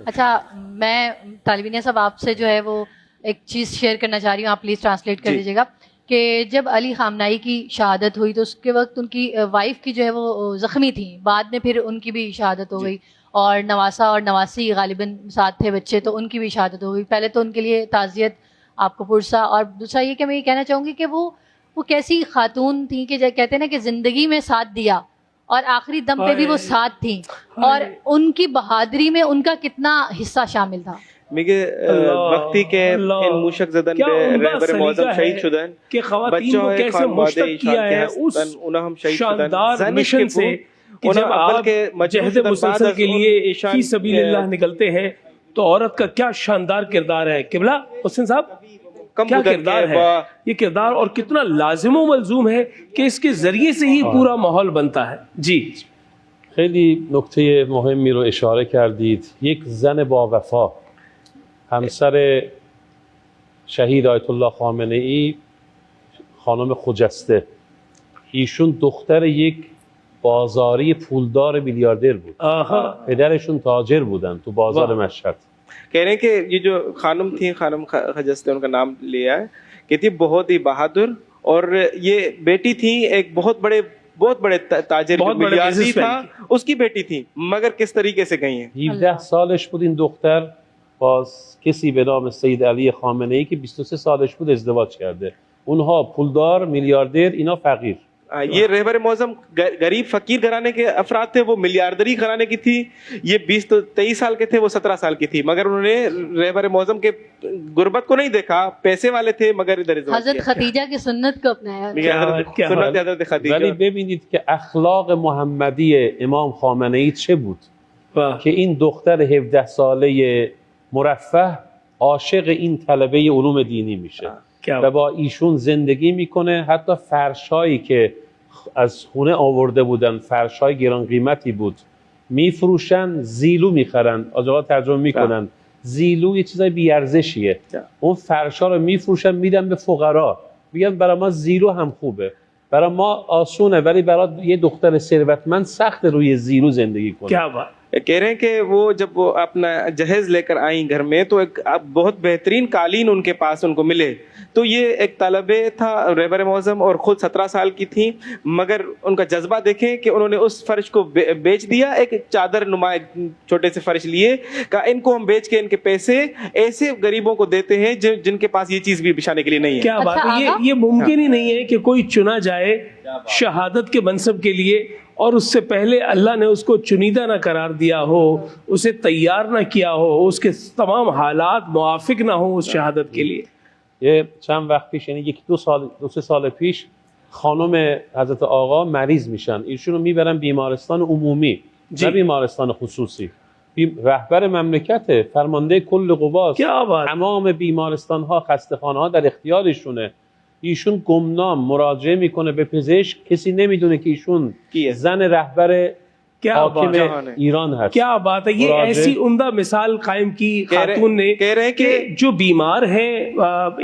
अच्छा, मैं तालिबिन साहब आपसे जो है वो एक चीज़ शेयर करना चाह रही हूँ, आप प्लीज़ ट्रांसलेट कर दीजिएगा कि जब अली खामनाई की शहादत हुई तो उसके वक्त उनकी वाइफ की जो है वो ज़ख्मी थी, बाद में फिर उनकी भी शहादत हो गई, और नवासा और नवासी गालिबन साथ थे बच्चे, तो उनकी भी शहादत हो गई। पहले तो उनके लिए ताज़ियत आपको पुरसा, और दूसरा ये कि मैं ये कहना चाहूँगी कि वो कैसी खातून थी कि कहते हैं ना कि ज़िंदगी में साथ दिया और आखिरी दम पे भी वो साथ थी, और उनकी बहादुरी में उनका कितना हिस्सा शामिल था। میگه وقتی که این موشک زدن به رهبر معظم شهید شدن که خواتین کو کیسے مشتق کیا ہے اس شاندار مشن سے کہ جب آپ جہد مسلسل کے لیے فی سبیل اللہ نکلتے ہیں تو عورت کا کیا شاندار کردار ہے۔ قبلہ حسین صاحب کیا کردار ہے یہ کردار، اور کتنا لازم و ملزوم ہے کہ اس کے ذریعے سے ہی پورا ماحول بنتا ہے۔ جی خیلی نکته مهمی رو اشاره کردید. یک زن با وفا، همسر شهید آیت الله خامنه ای خانم خجسته، ایشون دختر یک بازاری پولدار میلیاردر بود. پدرشون تاجر بودن تو بازار مشهد. कह रहे हैं कि ये जो खानम थी, खानम खजस्ते उनका नाम लिया है, कहती बहुत ही बहादुर, और ये बेटी थी एक बहुत बड़े ताजिर मिलियार्डी था, उसकी बेटी थी, मगर किस तरीके से गई है। 17 سالش بود این دختر با کسی به نام سید علی خامنه ای که 23 سالش بود ازدواج کرده. اونها پولدار میلیاردر، اینا فقیر. ये रहबर मौजम गरीब फकीर घराने के अफराद थे, वो मिलियार्डरी घराने की थी। ये 23 साल के थे, वो 17 साल की थी, मगर उन्होंने रहबर मौजम के गुर्बत को नहीं देखा, पैसे वाले थे मगर इधर हजरत खदीजा की सुन्नत को अपनाया। ولی ببینید که اخلاق محمدی امام خامنه ای چه بود که این دختر 17 ساله مرفه عاشق این طلبه علوم دینی میشه و با ایشون زندگی میکنه. حتی فرشایی که از خونه آورده بودن، فرشای گران قیمتی بود، میفروشن، زیلو میخرن، آجاقا ترجمه میکنن. زیلو یه چیزای بیارزشیه، اون فرشا رو میفروشن میدن به فقرا، میگن برای ما زیلو هم خوبه، برای ما آسونه، ولی برای یه دختر ثروتمند سخت روی زیلو زندگی کنه. کیا بات कह रहे हैं कि वो जब वो अपना जहेज लेकर आई घर में तो एक बहुत बेहतरीन कालीन उनके पास उनको मिले, तो ये एक तलबे था रहबर मौजम और ख़ुद 17 साल की थी, मगर उनका जज्बा देखें कि उन्होंने उस फर्श को बेच दिया। एक चादर नुमा छोटे से फर्श लिए, कहा इनको हम बेच के इनके पैसे ऐसे गरीबों को देते हैं जिनके पास ये चीज़ भी बिछाने के लिए नहीं है। क्या बात है, ये मुमकिन ही नहीं है कि कोई चुना जाए शहादत के मनसब के लिए और उससे पहले अल्लाह ने उसको चुनीदा ना करार दिया हो, उसे तैयार ना किया हो, उसके तमाम हालात मुआफिक ना हो उस शहादत के लिए। یه چند وقت پیش، یعنی دو سه سال پیش، خانم حضرت آقا مریض میشن، ایشون رو میبرن بیمارستان عمومی نه بیمارستان خصوصی. رهبر مملکت، فرمانده کل قواست، تمام بیمارستان ها، خسته‌خانه ها در اختیارشونه. ایشون گمنام مراجعه میکنه به پزشک، کسی نمیدونه که ایشون زن رهبر حاکم ایران هست. क्या बात है, ये ऐसी उम्दा मिसाल कायम की खातून ने कि जो बीमार हैं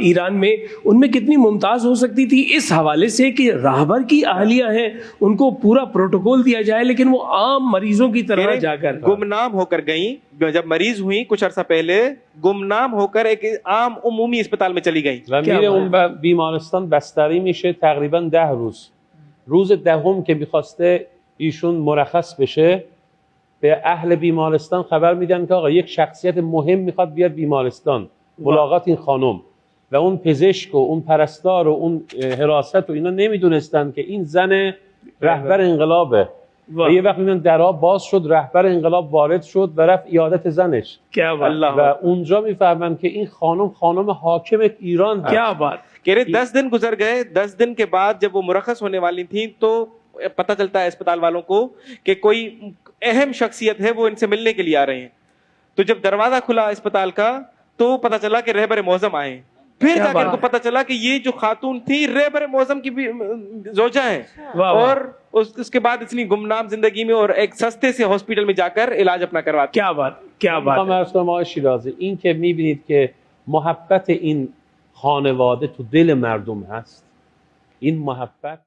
ईरान में, उनमें कितनी मुमताज हो सकती थी इस हवाले से कि राहबर की अहलिया हैं, उनको पूरा प्रोटोकॉल दिया जाए, लेकिन वो आम मरीजों की तरह जाकर गुमनाम होकर गई। जब मरीज हुई कुछ अर्सा पहले, गुमनाम होकर एक आम उमूमी अस्पताल में चली गई و میره اون بیمارستان بستری میشه تقریبا 10 روز. روز دهم که میخواسته ایشون مرخص بشه، به اهل بیمارستان خبر میدن که آقا یک شخصیت مهم میخواد بیاد بیمارستان ملاقات این خانم، و اون پزشک و اون پرستار و اون حراست و اینا نمیدونستن که این زن رهبر انقلابه. و یه وقت میبینن درها باز شد، رهبر انقلاب وارد شد و رفت عیادت زنش و اونجا میفهمن که این خانم حاکم ایران هست. क्या बात कह रहे 10 दिन गुजर गए, 10 दिन के बाद जब वो मुरखस होने वाली थी तो पता चलता है अस्पताल वालों को कि कोई अहम शख्सियत है, वो इनसे मिलने के लिए आ रहे हैं। तो जब दरवाजा खुला अस्पताल का तो पता चला कि रहबर मौजम आए। फिर जाकर इनको पता चला कि ये जो खातून थी रहबर मौजम की भी जोजा है, और उसके बाद इतनी गुमनाम जिंदगी में और एक सस्ते से हॉस्पिटल में जाकर इलाज अपना करवाते। क्या बात شیرازی، این که میبینید که محبت این خانواده تو دل مردم هست، این محبت